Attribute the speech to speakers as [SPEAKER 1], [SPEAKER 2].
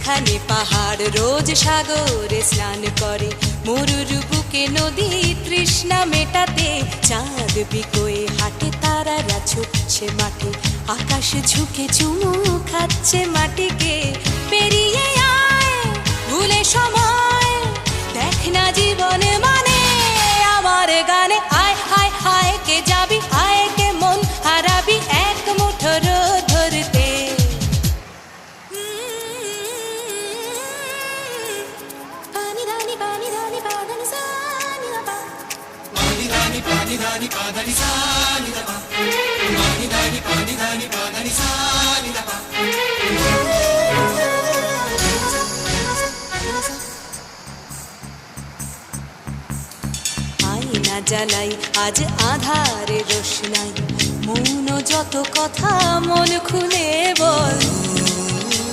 [SPEAKER 1] যেখানে পাহাড় রোজ সাগরে স্নান করে, মরুর বুকে নদী তৃষ্ণা মেটাতে, চাঁদ বিকোয়ে হাটে তারারা ছুটছে মাঠে, আকাশ ঝুঁকে চুমু খাচ্ছে মাটিকে। পেরিয়ে আয় ভুলে সময়, দেখ না জীবনে মানে আমার গানে। আয় হায় হায় কে যাবি, আয় কে মন হারাবি এক মুঠো রোদ ধরতে। পানি রানি পানি রানি পানি সানি বাবা, পানি রানি পানি সানি বাবা, পানি রানি পানি সানি বাবা। আয়না জ্বালাই আজ আধারে রোশনাই, মৌন যত কথা মন খুলে বল।